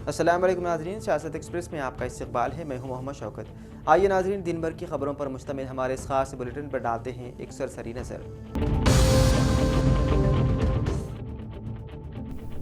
السلام علیکم ناظرین، سیاست ایکسپریس میں آپ کا استقبال ہے۔ میں ہوں محمد شوکت۔ آئیے ناظرین، دن بھر کی خبروں پر مشتمل ہمارے اس خاص بلیٹن پر ڈالتے ہیں ایک سرسری نظر۔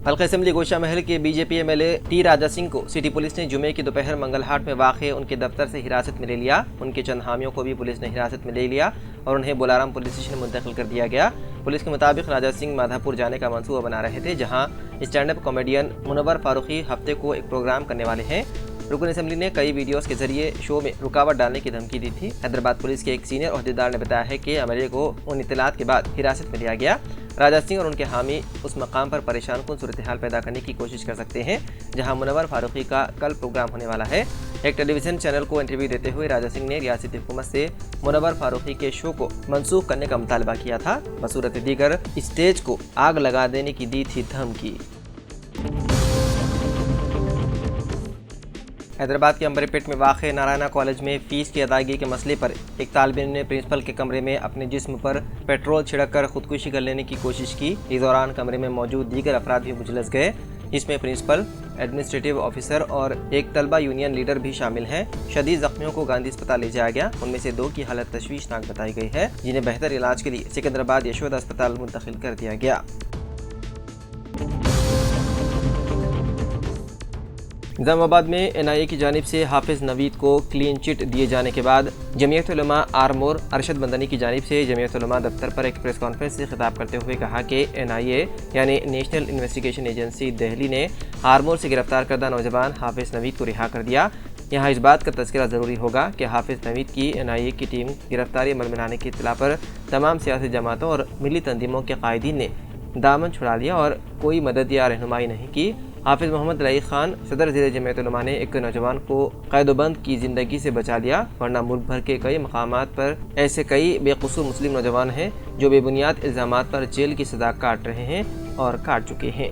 حلقہ اسمبلی گوشہ محل کے B J P M L A T Raja Singh کو سٹی پولیس نے جمعے کی دوپہر منگل ہاٹ میں واقع ان کے دفتر سے حراست میں لے لیا۔ ان کے چند حامیوں کو بھی پولیس نے حراست میں لے لیا اور انہیں بولارام پولیس اسٹیشن منتقل کر دیا گیا۔ پولیس کے مطابق راجا سنگھ مادھا پور جانے کا منصوبہ بنا رہے تھے، جہاں اسٹینڈ اپ کامیڈین منور فاروقی ہفتے کو ایک پروگرام کرنے والے ہیں۔ رکن اسمبلی نے کئی ویڈیوز کے ذریعے شو میں رکاوٹ ڈالنے کی دھمکی دی تھی۔ حیدرآباد پولیس کے ایک سینئر عہدیدار نے بتایا ہے کہ عملے کو ان اطلاعات کے بعد حراست میں لیا گیا۔ راجا سنگھ اور ان کے حامی اس مقام پر پریشان کن صورتحال پیدا کرنے کی کوشش کر سکتے ہیں جہاں منور فاروقی کا کل پروگرام ہونے والا ہے۔ ایک ٹیلی ویژن چینل کو انٹرویو دیتے ہوئے راجا سنگھ نے ریاستی حکومت سے منور فاروقی کے شو کو منسوخ کرنے کا مطالبہ کیا تھا۔ بصورت دیگر اسٹیج کو آگ لگا دینے کی دی تھی دھمکی۔ حیدرآباد کے امبری پیٹ میں واقع نارائنا کالج میں فیس کی ادائیگی کے مسئلے پر ایک طالب علم نے پرنسپل کے کمرے میں اپنے جسم پر پیٹرول چھڑک کر خودکشی کر لینے کی کوشش کی۔ اس دوران کمرے میں موجود دیگر افراد بھی مجلس گئے، جس میں پرنسپل، ایڈمنسٹریٹو آفیسر اور ایک طلبہ یونین لیڈر بھی شامل ہیں۔ شدید زخمیوں کو گاندھی اسپتال لے جایا گیا۔ ان میں سے 2 کی حالت تشویشناک بتائی گئی ہے، جنہیں بہتر علاج کے لیے سکندرآباد یشودا اسپتال منتقل کر دیا گیا۔ نظام آباد میں این آئی اے کی جانب سے حافظ نوید کو کلین چٹ دیے جانے کے بعد جمعیت علماء آرمور ارشد مدنی کی جانب سے جمعیت علماء دفتر پر ایک پریس کانفرنس سے خطاب کرتے ہوئے کہا کہ این آئی اے یعنی نیشنل انویسٹیگیشن ایجنسی دہلی نے آرمور سے گرفتار کردہ نوجوان حافظ نوید کو رہا کر دیا۔ یہاں اس بات کا تذکرہ ضروری ہوگا کہ حافظ نوید کی این آئی اے کی ٹیم گرفتاری عمل میں لانے کی اطلاع پر تمام سیاسی جماعتوں اور ملی تنظیموں کے قائدین نے دامن چھڑا لیا اور کوئی مدد یا رہنمائی نہیں کی۔ حافظ محمد رئی خان صدر زیر جمعیت علماء نے ایک نوجوان کو قید و بند کی زندگی سے بچا لیا، ورنہ ملک بھر کے کئی مقامات پر ایسے کئی بے قصور مسلم نوجوان ہیں جو بے بنیاد الزامات پر جیل کی سزا کاٹ رہے ہیں اور کاٹ چکے ہیں۔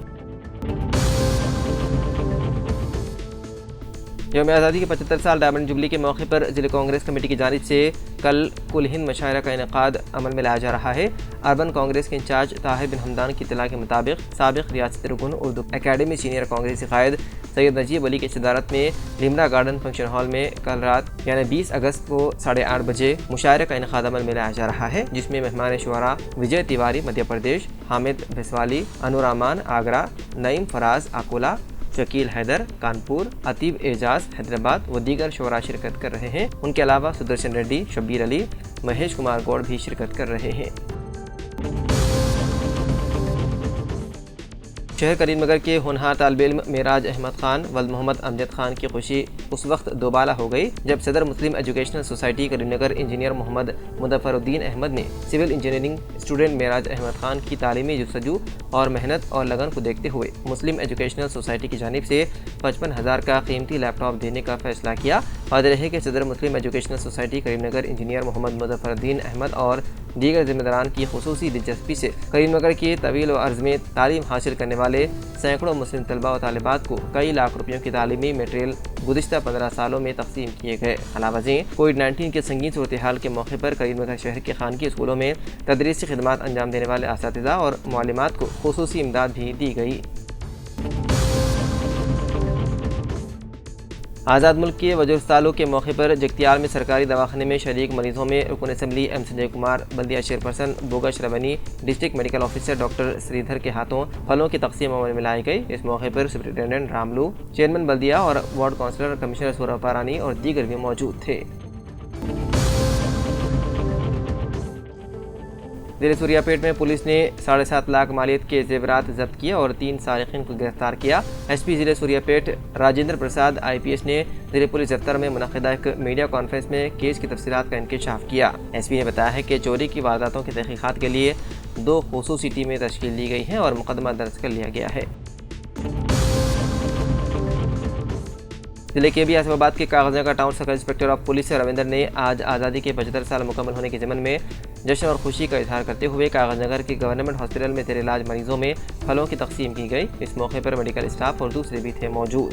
یوم آزادی کے 75 سال ڈائمنڈ جبلی کے موقع پر ضلع کانگریس کمیٹی کی جانب سے کل کل ہند مشاعرہ کا انعقاد عمل میں لایا جا رہا ہے۔ اربن کانگریس کے انچارج طاہر بن حمدان کی اطلاع کے مطابق سابق ریاستی رکن اردو اکیڈمی سینئر کانگریسی قائد سید نجیب علی کی صدارت میں لمرا گارڈن فنکشن ہال میں کل رات یعنی 20 اگست کو 8:30 بجے مشاعرے کا انعقاد عمل میں لایا جا رہا ہے، جس میں مہمان شعراء وجے تیواری مدھیہ پردیش، حامد بھسوالی انورامان آگرہ، نعیم فراز اکولا، شکیل حیدر کانپور، عتیب اعجاز حیدرآباد و دیگر شعراء شرکت کر رہے ہیں۔ ان کے علاوہ سدرشن ریڈی، شبیر علی، مہیش کمار گوڑ بھی شرکت کر رہے ہیں۔ شہر کریم نگر کے ہونہار طالب علم معراج احمد خان ولد محمد امجد خان کی خوشی اس وقت دوبالا ہو گئی جب صدر مسلم ایجوکیشنل سوسائٹی کریم نگر انجینئر محمد مظفر الدین احمد نے سول انجینئرنگ اسٹوڈنٹ معراج احمد خان کی تعلیمی جستجو اور محنت اور لگن کو دیکھتے ہوئے مسلم ایجوکیشنل سوسائٹی کی جانب سے 55,000 کا قیمتی لیپ ٹاپ دینے کا فیصلہ کیا۔ واضح رہے کہ صدر مسلم ایجوکیشنل سوسائٹی کریم نگر انجینئر محمد مظفر الدین احمد اور دیگر ذمہ داران کی خصوصی دلچسپی سے کریم نگر کے طویل و عرض میں تعلیم حاصل کرنے والے سینکڑوں مسلم طلباء و طالبات کو کئی لاکھ روپیوں کی تعلیمی میٹریل گزشتہ 15 سالوں میں تقسیم کیے گئے۔ علاوہ ازیں کووڈ-19 کے سنگین صورتحال کے موقع پر کریم نگر شہر کے خانگی اسکولوں میں تدریسی خدمات انجام دینے والے اساتذہ اور معلمات کو خصوصی امداد بھی دی گئی۔ آزاد ملک کے وجہ سالوں کے موقع پر جگتیال میں سرکاری دواخانے میں شریک مریضوں میں رکن اسمبلی ایم سنجے کمار، بلدیہ chairperson Boga Sharbani, district medical officer doctor Sridhar کے ہاتھوں پھلوں کی تقسیم عمل میں لائی گئی۔ اس موقع پر سپرنٹینڈنٹ راملو، چیئرمین بلدیہ اور وارڈ کونسلر کمشنر سوربھ پارانی اور دیگر بھی موجود تھے۔ ضلع سوریا پیٹ میں پولیس نے 7.5 لاکھ مالیت کے زیورات ضبط کیے اور 3 سارقین کو گرفتار کیا۔ ایس پی ضلع سوریا پیٹ راجندر پرساد آئی پی ایس نے ضلع پولیس دفتر میں منعقدہ ایک میڈیا کانفرنس میں کیس کی تفصیلات کا انکشاف کیا۔ ایس پی نے بتایا ہے کہ چوری کی وارداتوں کی تحقیقات کے لیے 2 خصوصی ٹیمیں تشکیل دی گئی ہیں اور مقدمہ درج کر لیا گیا ہے۔ ضلع کے بھی آصف آباد کے Kagaznagar town circle inspector of police Ravinder نے آج آزادی کے 75 سال مکمل ہونے کے ضمن میں جشن اور خوشی کا اظہار کرتے ہوئے کاغذ نگر کے گورنمنٹ ہاسپٹل میں زیر علاج مریضوں میں پھلوں کی تقسیم کی گئی۔ اس موقع پر میڈیکل اسٹاف اور دوسرے بھی تھے موجود۔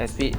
SP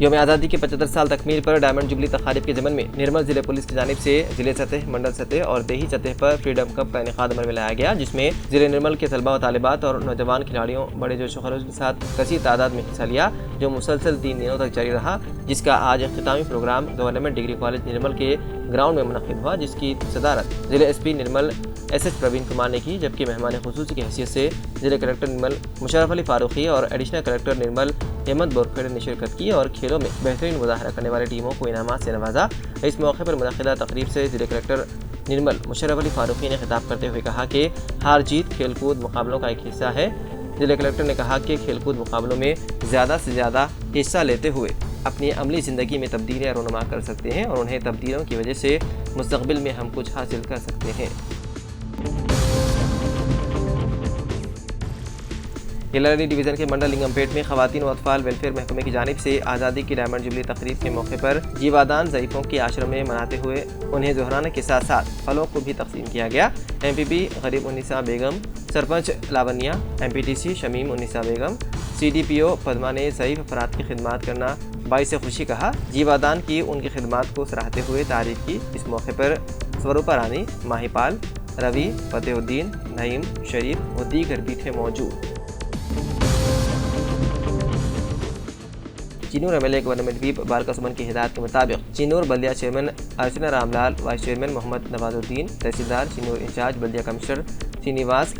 یوم آزادی کے 75 سال تکمیل پر ڈائمنڈ جبلی تقاریب کے ضمن میں نرمل ضلع پولیس کی جانب سے ضلع سطح، منڈل سطح اور دیہی سطح پر فریڈم کپ کا انعقاد عمل میں لایا گیا، جس میں ضلع نرمل کے طلباء و طالبات اور نوجوان کھلاڑیوں بڑے جوش و خروش کے ساتھ کثیر تعداد میں حصہ لیا، جو مسلسل 3 دنوں تک جاری رہا، جس کا آج اختتامی پروگرام گورنمنٹ ڈگری کالج نرمل کے گراؤنڈ میں منعقد ہوا، جس کی صدارت ضلع ایس پی نرمل ایس ایچ پروین کمار نے کی، جبکہ مہمان خصوصی کی حیثیت سے ضلع کلکٹر نرمل مشرف علی فاروقی اور ایڈیشنل کلکٹر نرمل ہیمنت بورکھڑے نے شرکت کی اور کھیلوں میں بہترین مظاہرہ کرنے والی ٹیموں کو انعامات سے نوازا۔ اس موقع پر منعقدہ تقریب سے ضلع کلکٹر نرمل مشرف علی فاروقی نے خطاب کرتے ہوئے کہا کہ ہار جیت کھیل کود مقابلوں کا ایک حصہ ہے۔ ضلع کلکٹر نے کہا کہ کھیل کود مقابلوں میں زیادہ سے زیادہ حصہ لیتے ہوئے اپنی عملی زندگی میں تبدیلیاں رونما کر سکتے ہیں اور انہیں تبدیلیوں کی وجہ سے مستقبل میں ہم کچھ حاصل کر سکتے ہیں۔ کیلانی ڈویژن کے منڈل لنگمپیٹ میں خواتین و اطفال ویلفیئر محکمے کی جانب سے آزادی کی ڈائمنڈ جبلی تقریب کے موقع پر جیوادان ضعیفوں کے آشرم میں مناتے ہوئے انہیں ظہرانے کے ساتھ ساتھ پھلوں کو بھی تقسیم کیا گیا۔ ایم پی پی Gharib Unnisa Begum, sarpanch Lavanya, M P T C Shamim Unnisa Begum, C D P او پدما نے ضعیف افراد کی خدمات کرنا باعث خوشی کہا۔ جیوادان کی ان کی خدمات کو سراہتے ہوئے تعریف کی۔ اس موقع پر سوروپا رانی، ماہی پال، روی، فتح الدین، نعیم، شریف و دیگر بھی تھے موجود۔ Chennur M L A government whip Balka Suman کی ہدایت کے مطابق چینور بلدیہ چیئرمین ارچنا رام لال، vice chairman Mohammed Nawazuddin, tehsildar Chennur in charge بلدیہ کمشنر سرینیواس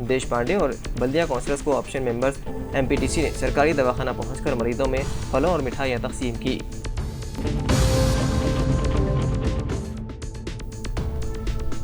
دیش پانڈے اور بلدیہ کونسلرز کو option members M P T C نے سرکاری دواخانہ پہنچ کر مریضوں میں پھلوں اور مٹھائیاں تقسیم کی۔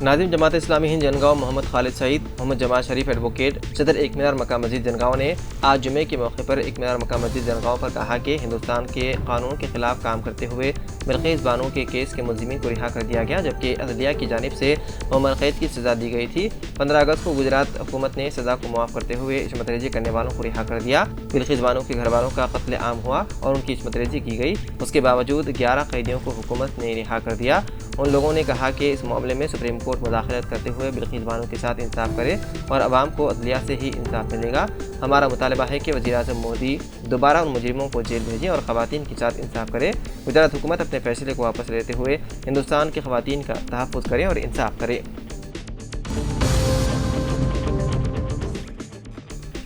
ناظم جماعت اسلامی ہند جنگاؤں محمد خالد سعید، محمد جمال شریف ایڈوکیٹ، صدر ایک مینار مکہ مسجد جنگاؤں نے آج جمعے کے موقع پر ایک مینار مکہ مسجد جنگاؤں پر کہا کہ ہندوستان کے قانون کے خلاف کام کرتے ہوئے بلقیس بانو کے کیس کے ملزمین کو رہا کر دیا گیا، جبکہ عدلیہ کی جانب سے عمر قید کی سزا دی گئی تھی۔ 15 اگست کو گجرات حکومت نے سزا کو معاف کرتے ہوئے عصمت ریزی کرنے والوں کو رہا کر دیا۔ بلقیس بانو کے گھر والوں کا قتل عام ہوا اور ان کی عصمت ریزی کی گئی، اس کے باوجود 11 قیدیوں کو حکومت نے رہا کر دیا۔ ان لوگوں نے کہا کہ اس معاملے میں سپریم کورٹ مداخلت کرتے ہوئے بلقیس بانو کے ساتھ انصاف کرے اور عوام کو عدلیہ سے ہی انصاف ملے گا۔ ہمارا مطالبہ ہے کہ وزیر اعظم مودی دوبارہ ان مجرموں کو جیل بھیجیں اور خواتین کے ساتھ انصاف کرے۔ گجرات حکومت اپنے فیصلے کو واپس لیتے ہوئے ہندوستان کی خواتین کا تحفظ کرے اور انصاف کرے۔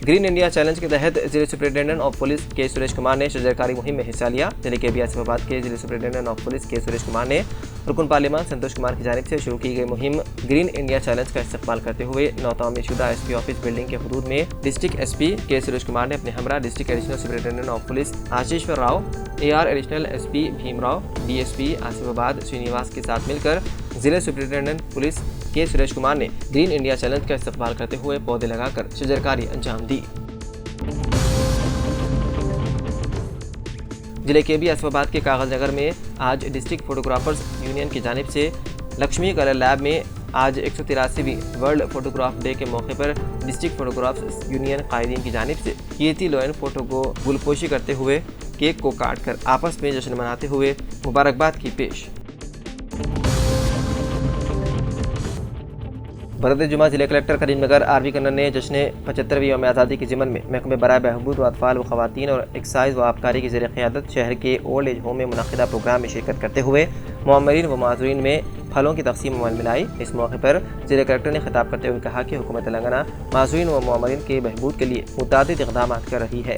گرین انڈیا چیلنج کے تحت ضلع سپرنٹینڈنٹ آف پولیس کے سریش کمار نے شجرکاری مہم میں حصہ لیا۔ ضلع کے بی آصف آباد کے ضلع سپرنٹینڈنٹ آف پولیس کے سریش کمار نے رکن پارلیمان سنتوش کمار کی جانب سے شروع کی گئی مہم گرین انڈیا چیلنج کا استقبال کرتے ہوئے نو تعمیر شدہ ایس پی آفس بلڈنگ کے حدود میں ڈسٹرکٹ ایس پی کے سریش کمار نے اپنے ہمراہ district additional superintendent of police Ashishwar Rao, A R additional S P Bhim Rao, D S P Asifabad Srinivas کے ساتھ مل کر ضلع سپرنٹینڈنٹ پولیس کے سریش کمار نے گرین انڈیا چیلنج کا استقبال کرتے ہوئے پودے لگا کر شجرکاری انجام دی۔ ضلع کے بی آصف آباد کے کاغذ نگر میں آج ڈسٹرکٹ فوٹوگرافرز یونین کی جانب سے لکشمی کلر لیب میں آج 183ویں ورلڈ فوٹوگراف ڈے کے موقع پر ڈسٹرکٹ فوٹوگرافرز یونین قائدین کی جانب سے کیرتی لوئن فوٹو کو گل پوشی کرتے ہوئے کیک کو کاٹ کر آپس میں جشن مناتے ہوئے مبارکباد کی پیش۔ برد جمعہ ضلع collector Karimnagar R V کنر نے جشن 75ویں یوم آزادی کے ضمن میں محکمہ برائے بہبود و اطفال و خواتین اور ایکسائز و آبکاری کی زیر قیادت شہر کے اولڈ ایج ہوم میں منعقدہ پروگرام میں شرکت کرتے ہوئے معمرین و معذورین میں پھلوں کی تقسیم عمل میں لائی۔ اس موقع پر ضلع کلکٹر نے خطاب کرتے ہوئے کہا کہ حکومت تلنگانہ معذورین و معمرین کے بہبود کے لیے متعدد اقدامات کر رہی ہے۔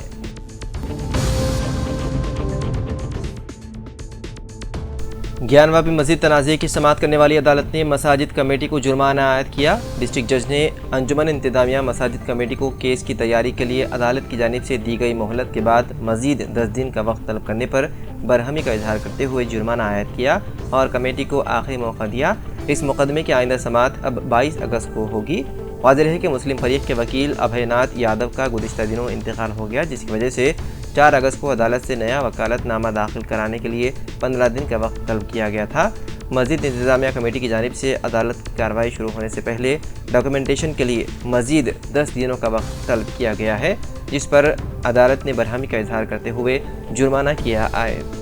گیان واپی مسجد تنازع کی سماعت کرنے والی عدالت نے مساجد کمیٹی کو جرمانہ عائد کیا۔ ڈسٹرکٹ جج نے انجمن انتظامیہ مساجد کمیٹی کو کیس کی تیاری کے لیے عدالت کی جانب سے دی گئی مہلت کے بعد مزید 10 دن کا وقت طلب کرنے پر برہمی کا اظہار کرتے ہوئے جرمانہ عائد کیا اور کمیٹی کو آخری موقع دیا۔ اس مقدمے کی آئندہ سماعت اب 22 اگست کو ہوگی۔ واضح ہے کہ مسلم فریق کے وکیل ابھے ناتھ یادو کا گزشتہ دنوں انتقال ہو گیا، جس کی وجہ سے 4 اگست کو عدالت سے نیا وکالت نامہ داخل کرانے کے لیے 15 دن کا وقت طلب کیا گیا تھا۔ مسجد انتظامیہ کمیٹی کی جانب سے عدالت کی کارروائی شروع ہونے سے پہلے ڈاکومنٹیشن کے لیے مزید 10 دنوں کا وقت طلب کیا گیا ہے، جس پر عدالت نے برہمی کا اظہار کرتے ہوئے جرمانہ کیا عائد۔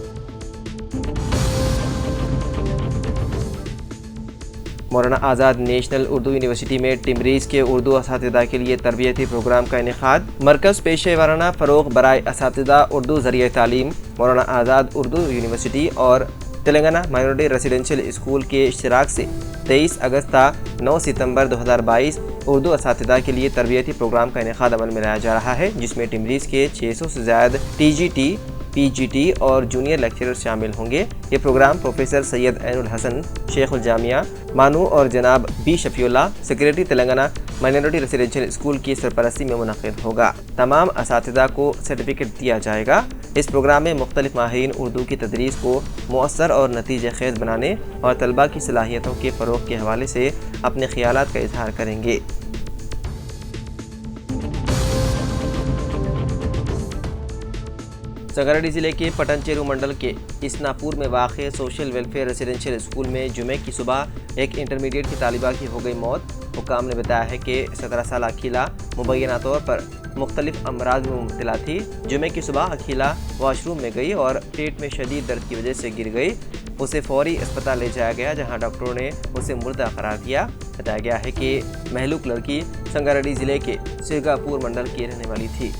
مولانا آزاد نیشنل اردو یونیورسٹی میں ٹمریز کے اردو اساتذہ کے لیے تربیتی پروگرام کا انعقاد۔ مرکز پیشہ ورانہ فروغ برائے اساتذہ اردو ذریعہ تعلیم، مولانا آزاد اردو یونیورسٹی اور تلنگانہ مائنورٹی ریزیڈنشل اسکول کے اشتراک سے 23 اگست تا 9 ستمبر 2022 اردو اساتذہ کے لیے تربیتی پروگرام کا انعقاد عمل میں لایا جا رہا ہے، جس میں ٹمریز کے 600 سے زائد ٹی جی ٹی، پی جی ٹی اور جونیئر لیکچرر شامل ہوں گے۔ یہ پروگرام پروفیسر سید عین الحسن شیخ الجامعہ مانو اور جناب B Shafiullah secretary Telangana minority residential school کی سرپرستی میں منعقد ہوگا۔ تمام اساتذہ کو سرٹیفکیٹ دیا جائے گا۔ اس پروگرام میں مختلف ماہرین اردو کی تدریس کو مؤثر اور نتیجہ خیز بنانے اور طلباء کی صلاحیتوں کے فروغ کے حوالے سے اپنے خیالات کا اظہار کریں گے۔ سنگاریڈی ضلع کے پٹن چیرو منڈل کے اسناپور میں واقع سوشل ویلفیئر ریزیڈنشل اسکول میں جمعے کی صبح ایک انٹرمیڈیٹ کی طالبہ کی ہو گئی موت۔ حکام نے بتایا ہے کہ 17 سالہ اکھیلا مبینہ طور پر مختلف امراض میں مبتلا تھی۔ جمعے کی صبح اکھیلا واش روم میں گئی اور پیٹ میں شدید درد کی وجہ سے گر گئی۔ اسے فوری اسپتال لے جایا گیا، جہاں ڈاکٹروں نے اسے مردہ قرار دیا۔ بتایا گیا ہے کہ مہلوک لڑکی سنگاریڈی ضلع کے سرگاپور منڈل کی رہنے والی تھی۔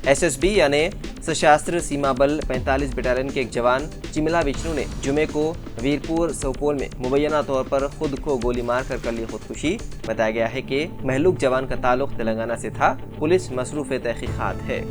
ایس ایس بی یعنی سشاستر سیما بل 45 بٹالین کے ایک جوان چملا وشنو نے جمعے کو ویرپور سوپول میں مبینہ طور پر خود کو گولی مار کر لی خودکشی۔ بتایا گیا ہے کہ مہلوک جوان کا تعلق تلنگانہ سے تھا۔ پولیس مصروف تحقیقات ہے۔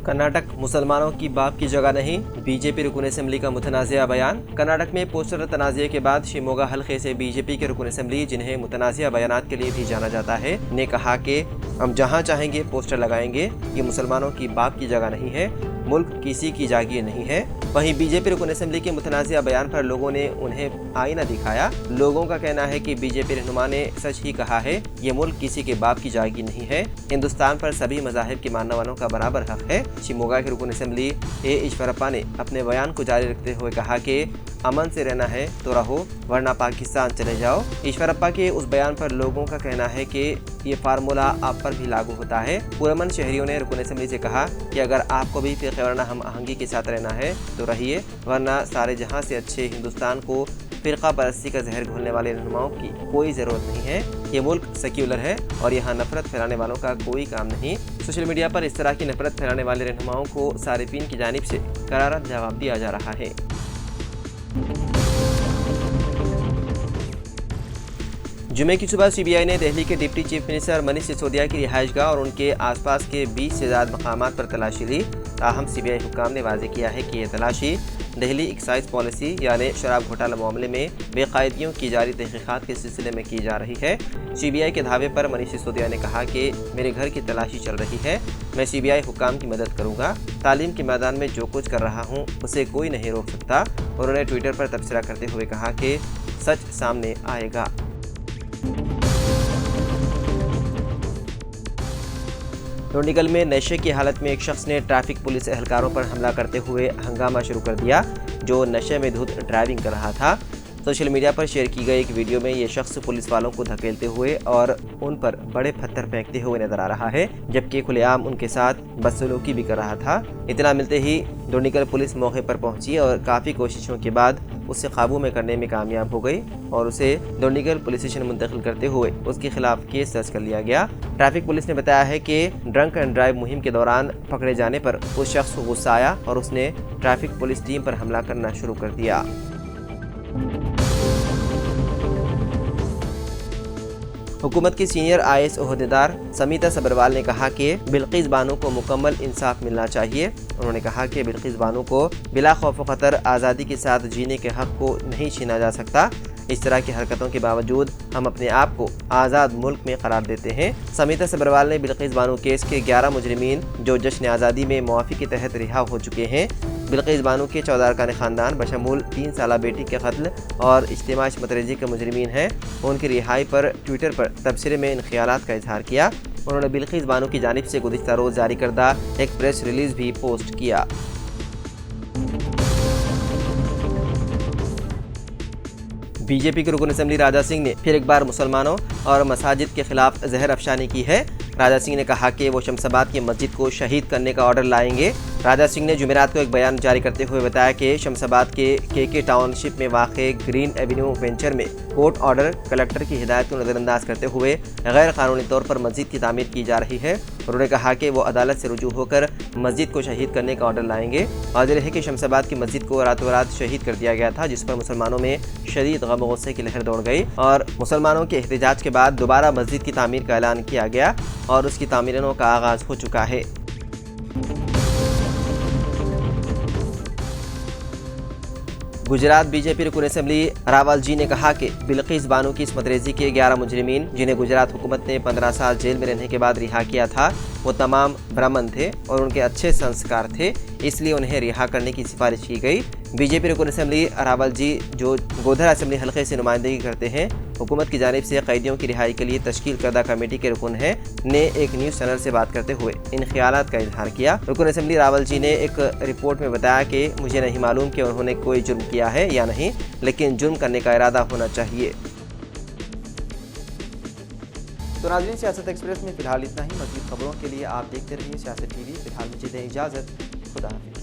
کرناٹک مسلمانوں کی باپ کی جگہ نہیں، بی جے پی رکن اسمبلی کا متنازعہ بیان۔ کرناٹک میں پوسٹر تنازعے کے بعد شیموگا حلقے سے بی جے پی کے رکن اسمبلی، جنہیں متنازعہ بیانات کے لیے بھی جانا جاتا ہے، نے کہا کہ ہم جہاں چاہیں گے پوسٹر لگائیں گے۔ یہ مسلمانوں کی باپ کی جگہ نہیں ہے، ملک کسی کی جاگیر نہیں ہے۔ وہیں بی جے پی رکن اسمبلی کے متنازعہ بیان پر لوگوں نے انہیں آئینہ دکھایا۔ لوگوں کا کہنا ہے کہ بی جے پی رہنما نے سچ ہی کہا ہے، یہ ملک کسی کے باپ کی جاگیر نہیں ہے۔ ہندوستان پر سبھی مذاہب کے ماننے والوں کا برابر حق ہے۔ شیموگا کے رکن اسمبلی اے ایشورپا نے اپنے بیان کو جاری رکھتے ہوئے کہا کہ امن سے رہنا ہے تو رہو، ورنہ پاکستان چلے جاؤ۔ ایشورپا کے اس بیان پر لوگوں کا کہنا ہے کہ یہ فارمولا آپ پر بھی لاگو ہوتا ہے۔ پرامن شہریوں نے رکن اسمبلی سے کہا کہ اگر آپ کو بھی فرقہ وارانہ ہم آہنگی کے ساتھ رہنا ہے تو رہیے، ورنہ سارے جہاں سے اچھے ہندوستان کو فرقہ پرستی کا زہر گھولنے والے رہنماؤں کی کوئی ضرورت نہیں ہے۔ یہ ملک سیکولر ہے اور یہاں نفرت پھیلانے والوں کا کوئی کام نہیں۔ سوشل میڈیا پر اس طرح کی نفرت پھیلانے والے رہنماؤں کو صارفین کی جانب سے کرارا جواب دیا جا رہا ہے۔ جمعے کی صبح سی بی آئی نے دہلی کے deputy chief minister Manish Sisodia کی رہائش گاہ اور ان کے آس پاس کے 20 سے زیادہ مقامات پر تلاشی لی۔ تاہم سی بی آئی حکام نے واضح کیا ہے کہ یہ تلاشی دہلی ایکسائز پالیسی یعنی شراب گھوٹالہ معاملے میں بے قاعدگیوں کی جاری تحقیقات کے سلسلے میں کی جا رہی ہے۔ سی بی آئی کے دعوے پر منیش سسودیا نے کہا کہ میرے گھر کی تلاشی چل رہی ہے، میں سی بی آئی حکام کی مدد کروں گا۔ تعلیم کے میدان میں جو کچھ کر رہا ہوں اسے کوئی نہیں روک سکتا۔ انہوں نے ٹویٹر پر تبصرہ کرتے ہوئے کہا کہ سچ سامنے آئے گا۔ ڈونڈیگل میں نشے کی حالت میں ایک شخص نے ٹریفک پولیس اہلکاروں پر حملہ کرتے ہوئے ہنگامہ شروع کر دیا، جو نشے میں دھت ڈرائیونگ کر رہا تھا۔ سوشل میڈیا پر شیئر کی گئی ایک ویڈیو میں یہ شخص پولیس والوں کو دھکیلتے ہوئے اور ان پر بڑے پتھر پھینکتے ہوئے نظر آ رہا ہے، جبکہ کھلے عام ان کے ساتھ بدسلوکی بھی کر رہا تھا۔ اطلاع ملتے ہی ڈونڈیگل پولیس موقع پر پہنچی اور کافی کوششوں کے بعد اسے قابو میں کرنے میں کامیاب ہو گئی اور اسے ڈونڈیگل پولیس اسٹیشن منتقل کرتے ہوئے اس کے خلاف کیس درج کر لیا گیا۔ ٹریفک پولیس نے بتایا ہے کہ ڈرنک اینڈ ڈرائیو مہم کے دوران پکڑے جانے پر اس شخص کو غصہ آیا اور اس نے ٹریفک پولیس ٹیم پر حملہ کرنا شروع کر دیا۔ حکومت کی سینئر آئی اے ایس عہدیدار سمیتا سبروال نے کہا کہ بلقیس بانو کو مکمل انصاف ملنا چاہیے۔ انہوں نے کہا کہ بلقیس بانو کو بلا خوف و خطر آزادی کے ساتھ جینے کے حق کو نہیں چھینا جا سکتا۔ اس طرح کی حرکتوں کے باوجود ہم اپنے آپ کو آزاد ملک میں قرار دیتے ہیں۔ سمیتا سبروال نے بلقیس بانو کیس کے 11 مجرمین جو جشن آزادی میں معافی کے تحت رہا ہو چکے ہیں، بلقیس بانو کے 14 ارکان خاندان بشمول 3 سالہ بیٹی کے قتل اور اجتماع عصمت ریزی کے مجرمین ہیں، ان کی رہائی پر ٹویٹر پر تبصرے میں ان خیالات کا اظہار کیا۔ انہوں نے بلقیس بانو کی جانب سے گزشتہ روز جاری کردہ ایک پریس ریلیز بھی پوسٹ کیا۔ بی جے پی کے رکن اسمبلی راجہ سنگھ نے پھر ایک بار مسلمانوں اور مساجد کے خلاف زہر افشانی کی ہے۔ راجہ سنگھ نے کہا کہ وہ شمس آباد کی مسجد کو شہید کرنے کا آرڈر لائیں گے۔ راجہ سنگھ نے جمعرات کو ایک بیان جاری کرتے ہوئے بتایا کہ شمس آباد کے ٹاؤن شپ میں واقع گرین ایونیو وینچر میں کورٹ آرڈر کلکٹر کی ہدایت کو نظر انداز کرتے ہوئے غیر قانونی طور پر مسجد کی تعمیر کی جا رہی ہے۔ انہوں نے کہا کہ وہ عدالت سے رجوع ہو کر مسجد کو شہید کرنے کا آرڈر لائیں گے۔ واضح ہے کہ شمس آباد کی مسجد کو راتوں رات شہید کر دیا گیا تھا، جس پر مسلمانوں میں شدید غم و غصے کی لہر دوڑ گئی اور مسلمانوں کے احتجاج کے بعد دوبارہ مسجد کی تعمیر کا اعلان کیا گیا اور اس کی تعمیروں کا آغاز ہو چکا ہے۔ گجرات بی جے پی رکن اسمبلی راول جی نے کہا کہ بلقیس بانو کی عصمت ریزی کے 11 مجرمین جنہیں گجرات حکومت نے 15 سال جیل میں رہنے کے بعد رہا کیا تھا وہ تمام برہمن تھے اور ان کے اچھے سنسکار تھے، اس لیے انہیں رہا کرنے کی سفارش کی گئی۔ بی جے پی رکن اسمبلی راول جی جو گودھرا اسمبلی حلقے سے نمائندگی کرتے ہیں، حکومت کی جانب سے قیدیوں کی رہائی کے لیے تشکیل کردہ کمیٹی کے رکن ہیں، نے ایک نیوز چینل سے بات کرتے ہوئے ان خیالات کا اظہار کیا۔ رکن اسمبلی راول جی نے ایک رپورٹ میں بتایا کہ مجھے نہیں معلوم کہ انہوں نے کوئی جرم کیا ہے یا نہیں، لیکن جرم کرنے کا ارادہ ہونا چاہیے۔ تو ناظرین، سیاست ایکسپریس میں فی الحال اتنا ہی۔ مزید خبروں کے لیے آپ دیکھتے رہیے سیاست ٹی وی۔ فی الحال مجھے دیں اجازت، خدا حافظ۔